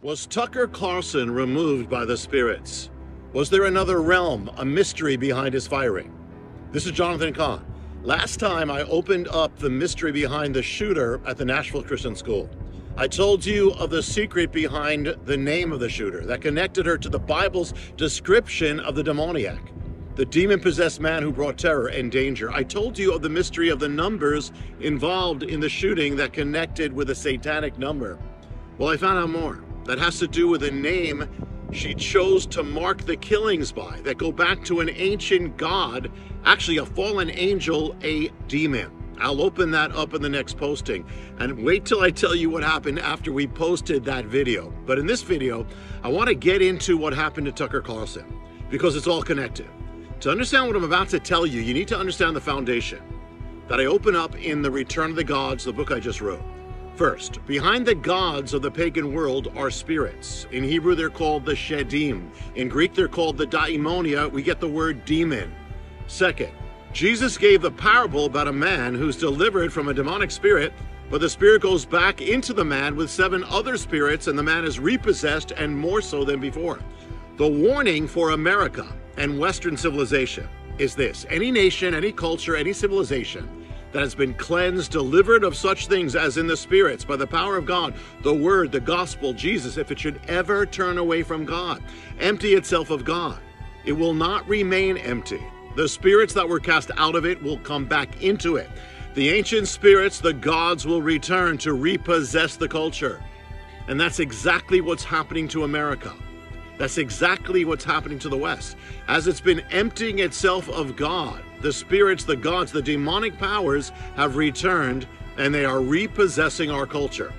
Was Tucker Carlson removed by the spirits? Was there another realm, a mystery behind his firing? This is Jonathan Cahn. Last time I opened up the mystery behind the shooter at the Nashville Christian School. I told you of the secret behind the name of the shooter that connected her to the Bible's description of the demoniac, the demon-possessed man who brought terror and danger. I told you of the mystery of the numbers involved in the shooting that connected with a satanic number. Well, I found out more. That has to do with a name she chose to mark the killings by, that go back to an ancient god, actually a fallen angel, a demon. I'll open that up in the next posting, and wait till I tell you what happened after we posted that video. But in this video, I want to get into what happened to Tucker Carlson, because it's all connected. To understand what I'm about to tell you, you need to understand the foundation that I open up in The Return of the Gods, the book I just wrote. First, behind the gods of the pagan world are spirits. In Hebrew, they're called the Shedim. In Greek, they're called the Daimonia. We get the word demon. Second, Jesus gave the parable about a man who's delivered from a demonic spirit, but the spirit goes back into the man with 7 other spirits, and the man is repossessed, and more so than before. The warning for America and Western civilization is this: any nation, any culture, any civilization that has been cleansed, delivered of such things as in the spirits by the power of God, the word, the gospel, Jesus, if it should ever turn away from God, empty itself of God, it will not remain empty. The spirits that were cast out of it will come back into it. The ancient spirits, the gods, will return to repossess the culture. And that's exactly what's happening to America. That's exactly what's happening to the West. As it's been emptying itself of God, the spirits, the gods, the demonic powers have returned, and they are repossessing our culture.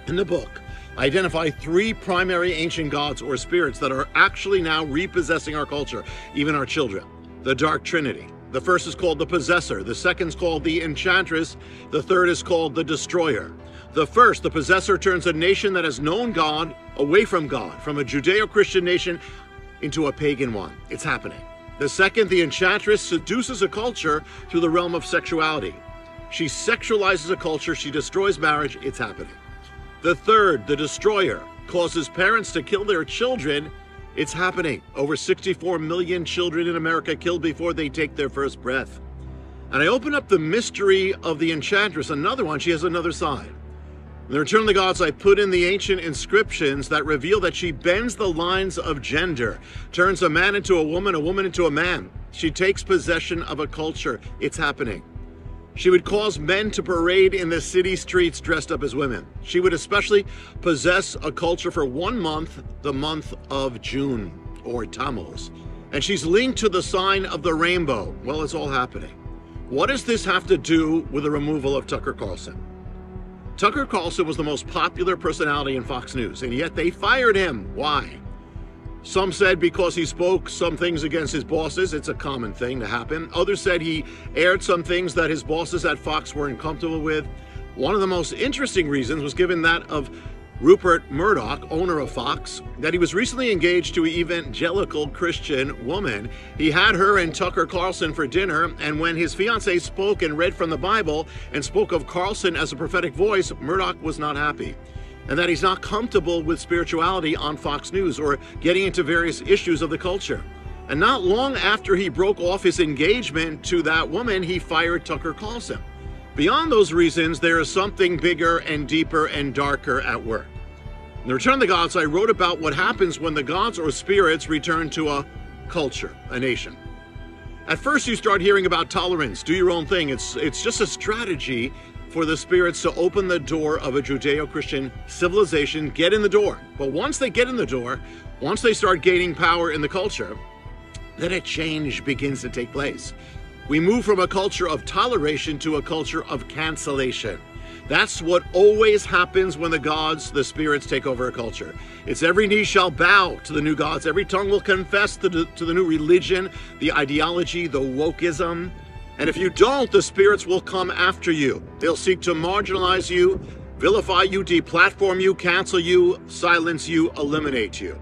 In the book, I identify 3 primary ancient gods or spirits that are actually now repossessing our culture, even our children. The Dark Trinity. The first is called the Possessor. The second is called the Enchantress. The third is called the Destroyer. The first, the Possessor, turns a nation that has known God away from God, from a Judeo-Christian nation into a pagan one. It's happening. The second, the Enchantress, seduces a culture through the realm of sexuality. She sexualizes a culture. She destroys marriage. It's happening. The third, the Destroyer, causes parents to kill their children. It's happening. Over 64 million children in America killed before they take their first breath. And I open up the mystery of the Enchantress, another one. She has another side. In The Return of the Gods, I put in the ancient inscriptions that reveal that she bends the lines of gender, turns a man into a woman into a man. She takes possession of a culture. It's happening. She would cause men to parade in the city streets dressed up as women. She would especially possess a culture for 1 month, the month of June, or Tammuz. And she's linked to the sign of the rainbow. Well, it's all happening. What does this have to do with the removal of Tucker Carlson? Tucker Carlson was the most popular personality in Fox News, and yet they fired him. Why? Some said because he spoke some things against his bosses. It's a common thing to happen. Others said he aired some things that his bosses at Fox weren't comfortable with. One of the most interesting reasons was given that of Rupert Murdoch, owner of Fox, that he was recently engaged to an evangelical Christian woman. He had her and Tucker Carlson for dinner, and when his fiancée spoke and read from the Bible and spoke of Carlson as a prophetic voice, Murdoch was not happy. And that he's not comfortable with spirituality on Fox News or getting into various issues of the culture. And not long after he broke off his engagement to that woman, he fired Tucker Carlson. Beyond those reasons, there is something bigger and deeper and darker at work. In The Return of the Gods, I wrote about what happens when the gods or spirits return to a culture, a nation. At first, you start hearing about tolerance, do your own thing. It's just a strategy for the spirits to open the door of a Judeo-Christian civilization, get in the door. But once they get in the door, once they start gaining power in the culture, then a change begins to take place. We move from a culture of toleration to a culture of cancellation. That's what always happens when the gods, the spirits, take over a culture. It's every knee shall bow to the new gods. Every tongue will confess to the new religion, the ideology, the wokeism. And if you don't, the spirits will come after you. They'll seek to marginalize you, vilify you, deplatform you, cancel you, silence you, eliminate you.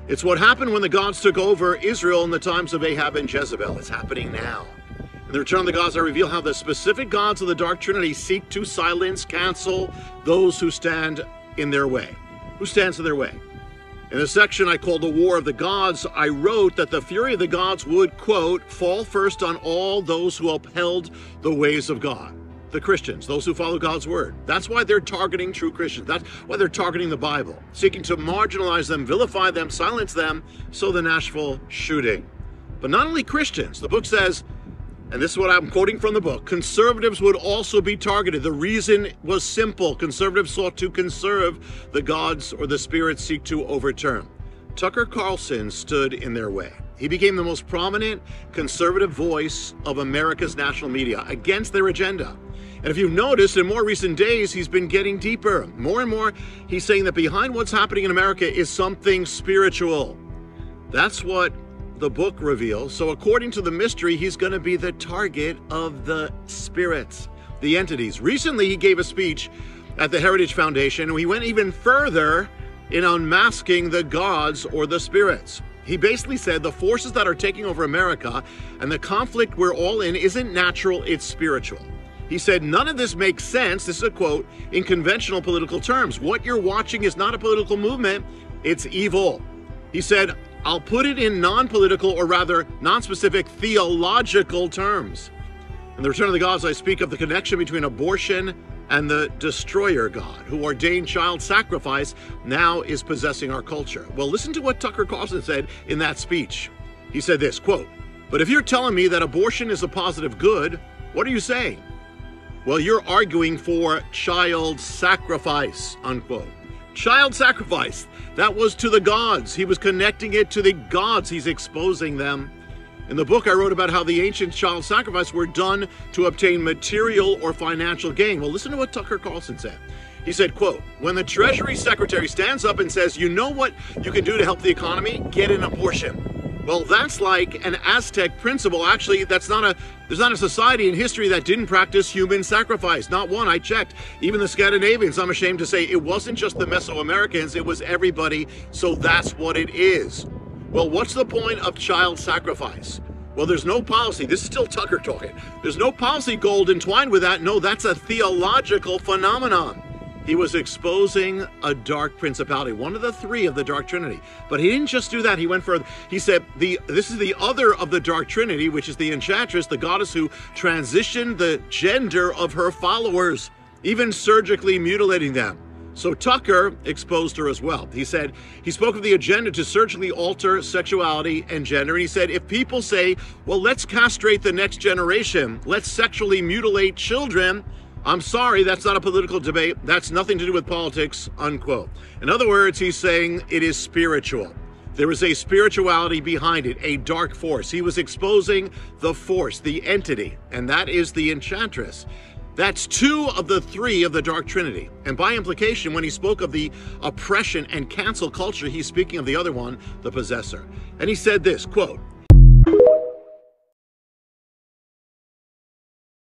It's what happened when the gods took over Israel in the times of Ahab and Jezebel. It's happening now. In The Return of the Gods, I reveal how the specific gods of the Dark Trinity seek to silence, cancel those who stand in their way. who stands in their way. In the section I called The War of the Gods, I wrote that the fury of the gods would, quote, fall first on all those who upheld the ways of God. The Christians, those who follow God's word. That's why they're targeting true Christians. That's why they're targeting the Bible, seeking to marginalize them, vilify them, silence them, so the Nashville shooting. But not only Christians, the book says, and this is what I'm quoting from the book, conservatives would also be targeted. The reason was simple. Conservatives sought to conserve the gods or the spirits seek to overturn. Tucker Carlson stood in their way. He became the most prominent conservative voice of America's national media against their agenda. And if you've noticed, in more recent days, he's been getting deeper. More and more, he's saying that behind what's happening in America is something spiritual. That's what the book reveals. So according to the mystery, he's going to be the target of the spirits, the entities. Recently, he gave a speech at the Heritage Foundation, and he went even further in unmasking the gods or the spirits. He basically said the forces that are taking over America and the conflict we're all in isn't natural, it's spiritual. He said, none of this makes sense, this is a quote, in conventional political terms. What you're watching is not a political movement, it's evil. He said, I'll put it in non-political, or rather non-specific theological terms. In The Return of the Gods, I speak of the connection between abortion and the destroyer God, who ordained child sacrifice, now is possessing our culture. Well, listen to what Tucker Carlson said in that speech. He said this, quote, but if you're telling me that abortion is a positive good, what are you saying? Well, you're arguing for child sacrifice, unquote. Child sacrifice. That was to the gods. He was connecting it to the gods. He's exposing them. In the book, I wrote about how the ancient child sacrifice were done to obtain material or financial gain. Well, listen to what Tucker Carlson said. He said, quote, when the Treasury Secretary stands up and says, you know what you can do to help the economy? Get an abortion. Well, that's like an Aztec principle. Actually, there's not a society in history that didn't practice human sacrifice. Not one, I checked. Even the Scandinavians, I'm ashamed to say, it wasn't just the Mesoamericans, it was everybody. So that's what it is. Well, what's the point of child sacrifice? Well, there's no policy. This is still Tucker talking. There's no policy gold entwined with that. No, that's a theological phenomenon. He was exposing a dark principality, one of the three of the dark trinity. But he didn't just do that. He went further. He said, this is the other of the dark trinity, which is the enchantress, the goddess who transitioned the gender of her followers, even surgically mutilating them. So Tucker exposed her as well. He said, he spoke of the agenda to surgically alter sexuality and gender. And he said, if people say, well, let's castrate the next generation, let's sexually mutilate children, I'm sorry, that's not a political debate. That's nothing to do with politics, unquote. In other words, he's saying it is spiritual. There is a spirituality behind it, a dark force. He was exposing the force, the entity, and that is the enchantress. That's two of the three of the dark trinity. And by implication, when he spoke of the oppression and cancel culture, he's speaking of the other one, the possessor. And he said this, quote,